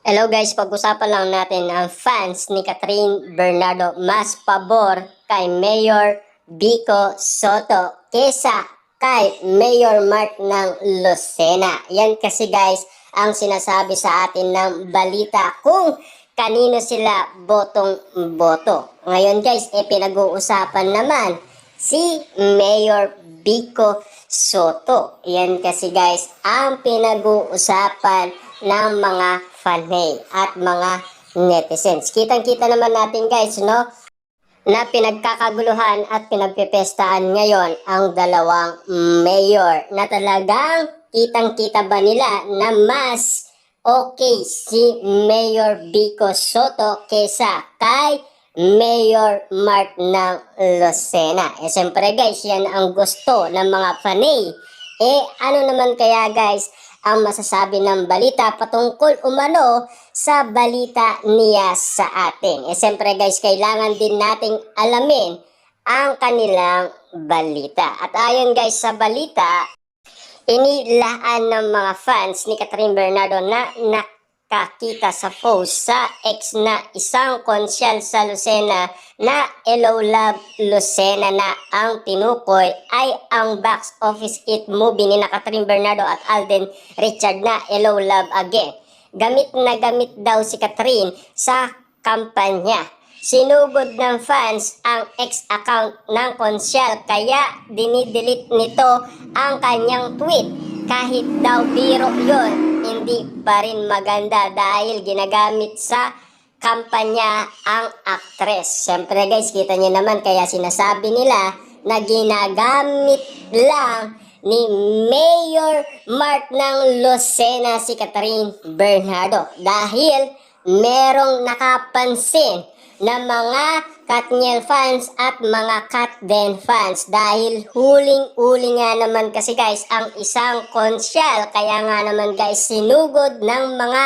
Hello guys, pag-usapan lang natin ang fans ni Catherine Bernardo mas pabor kay Mayor Vico Soto kesa kay Mayor Mark ng Lucena. Yan kasi guys ang sinasabi sa atin ng balita kung kanino sila botong-boto. Ngayon guys, pinag-uusapan naman si Mayor Vico Soto. Yan kasi guys ang pinag-uusapan ng mga fanay at mga netizens. Kitang-kita naman natin guys, no, na pinagkakaguluhan at pinagpipestaan ngayon ang dalawang mayor na talagang kitang-kita ba nila na mas okay si Mayor Vico Soto kesa kay Mayor Mark ng Lucena. Siyempre guys, yan ang gusto ng mga fanay. Ano naman kaya guys ang masasabi ng balita patungkol umano sa balita niya sa atin. Siyempre guys, kailangan din nating alamin ang kanilang balita. At ayon guys sa balita, inilaan ng mga fans ni Catherine Bernardo na nakakita sa post sa ex na isang konsyal sa Lucena na Hello Love Lucena na ang tinukoy ay ang box office hit movie ni Catherine Bernardo at Alden Richard na Hello Love Again. Gamit na gamit daw si Catherine sa kampanya. Sinugod ng fans ang ex-account ng konsyal kaya dinidelete nito ang kanyang tweet. Kahit daw biro yun, hindi pa rin maganda dahil ginagamit sa kampanya ang actress. Siyempre guys, kita niyo naman kaya sinasabi nila na ginagamit lang ni Mayor Mark ng Lucena si Catherine Bernardo dahil merong nakapansin na mga Katniel fans at mga Katden fans dahil huling-uli nga naman kasi guys ang isang konsyal kaya nga naman guys sinugod ng mga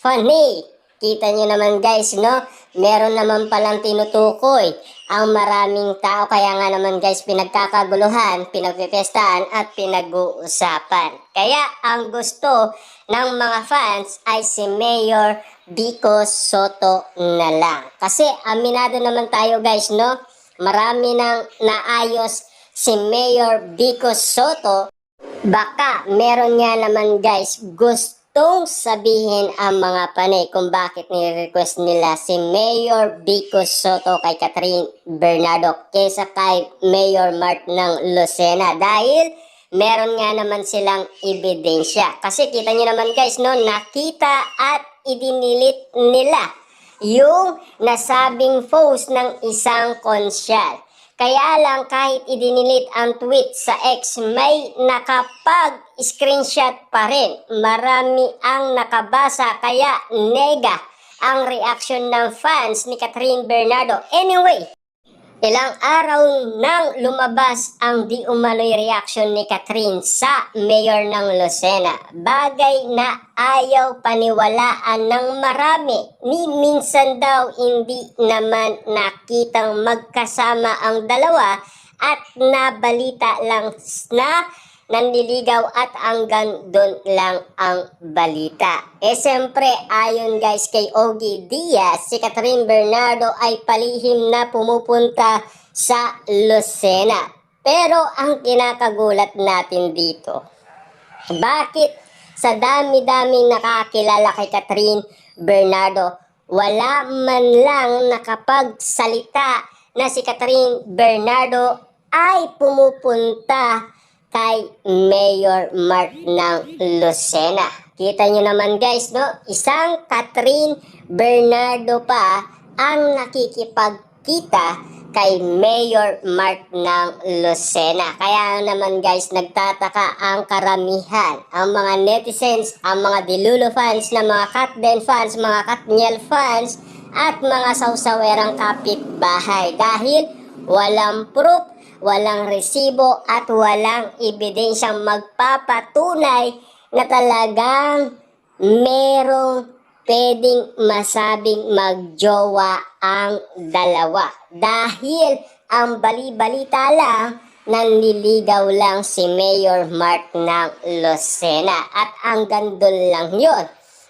fanay. Kita nyo naman guys, no? Meron naman palang tinutukoy ang maraming tao. Kaya nga naman guys, pinagkakaguluhan, pinagpipestaan at pinag-uusapan. Kaya ang gusto ng mga fans ay si Mayor Vico Soto na lang. Kasi aminado naman tayo guys, no? Marami nang naayos si Mayor Vico Soto. Baka meron nga naman guys gustong sabihin ang mga panay kung bakit nire-request nila si Mayor Vico Soto kay Catherine Bernardo kesa kay Mayor Mark ng Lucena dahil meron nga naman silang ebidensya. Kasi kita nyo naman guys, no, nakita at idinilit nila yung nasabing post ng isang konsyal. Kaya lang kahit idinilit ang tweet sa X, may nakapag-screenshot pa rin. Marami ang nakabasa kaya nega ang reaction ng fans ni Catherine Bernardo. Anyway, ilang araw nang lumabas ang di umano'y reaction ni Catherine sa mayor ng Lucena. Bagay na ayaw paniwalaan ng marami. Ni minsan daw hindi naman nakitang magkasama ang dalawa at nabalita lang na nanliligaw at hanggang doon lang ang balita. Siyempre, ayon guys kay Ogie Diaz, si Catherine Bernardo ay palihim na pumupunta sa Lucena. Pero ang kinakagulat natin dito, bakit sa dami-daming nakakilala kay Catherine Bernardo, wala man lang nakapagsalita na si Catherine Bernardo ay pumupunta kay Mayor Mark ng Lucena. Kita nyo naman guys, no? Isang Catherine Bernardo pa ang nakikipagkita kay Mayor Mark ng Lucena. Kaya naman guys, nagtataka ang karamihan. Ang mga netizens, ang mga Dilulo fans, na mga Katden fans, mga Katniel fans, at mga sausawerang kapitbahay. Dahil walang proof, walang resibo at walang ebidensyang magpapatunay na talagang merong pwedeng masabing magjowa ang dalawa. Dahil ang bali-balita lang, nanliligaw lang si Mayor Mark ng Lucena at hanggang doon lang yun.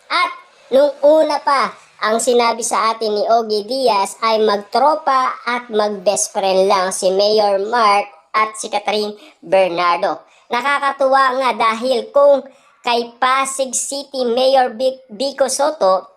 At Nung una pa, ang sinabi sa atin ni Ogie Diaz ay magtropa at mag-best friend lang si Mayor Mark at si Catherine Bernardo. Nakakatuwa nga dahil kung kay Pasig City Mayor Vico Soto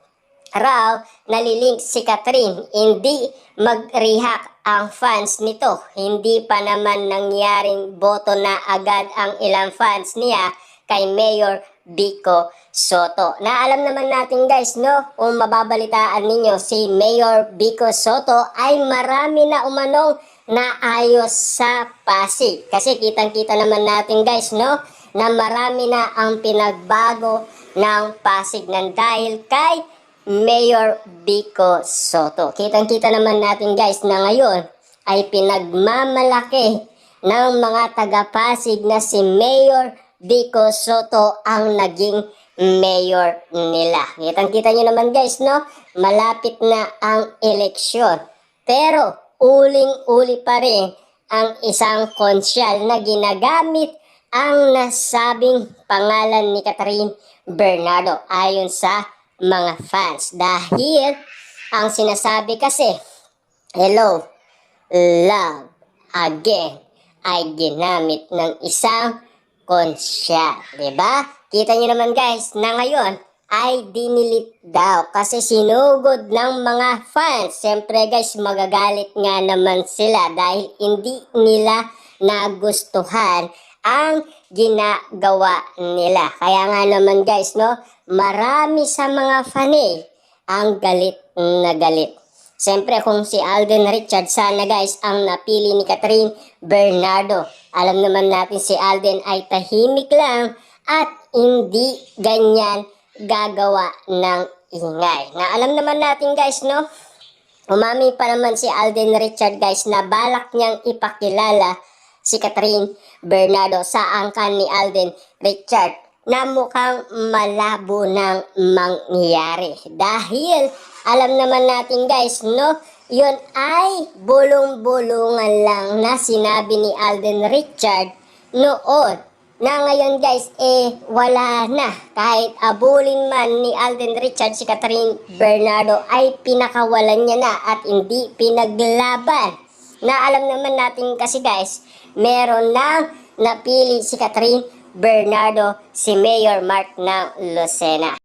raw nalilink si Catherine, hindi mag-react ang fans nito. Hindi pa naman nangyaring boto na agad ang ilang fans niya kay Mayor Vico Soto. Na alam naman natin guys, no, kung mababalitaan ninyo, si Mayor Vico Soto ay marami na umanong naayos sa Pasig. Kasi kitang-kita naman natin guys, no, na marami na ang pinagbago ng Pasig ng dahil kay Mayor Vico Soto. Kitang-kita naman natin guys na ngayon ay pinagmamalaki ng mga taga-Pasig na si Mayor Vico Soto ang naging mayor nila. Kitang-kita nyo naman guys, no? Malapit na ang eleksyon. Pero uling-uli pa rin ang isang konsyal na ginagamit ang nasabing pangalan ni Catherine Bernardo ayon sa mga fans. Dahil ang sinasabi kasi, hello, love, again, ay ginamit ng isang konsyal. Diba? Kita nyo naman guys na ngayon ay dinilit daw kasi sinugod ng mga fans. Siyempre guys, magagalit nga naman sila dahil hindi nila nagustuhan ang ginagawa nila. Kaya nga naman guys, no, marami sa mga fanay ang galit na galit. Siyempre kung si Alden Richard sana guys ang napili ni Catherine Bernardo. Alam naman natin si Alden ay tahimik lang at hindi ganyan gagawa ng ingay. Na alam naman natin guys, no, umami pa naman si Alden Richard guys na balak niyang ipakilala si Catherine Bernardo sa angkan ni Alden Richard na mukhang malabo ng mangyayari. Dahil alam naman natin guys, no, yun ay bulong-bulungan lang na sinabi ni Alden Richard noon. Na ngayon guys, wala na. Kahit abulin man ni Alden Richard si Catherine Bernardo ay pinakawalan niya na at hindi pinaglaban. Na alam naman natin kasi guys, meron nang napili si Catherine Bernardo, si Mayor Mark ng Lucena.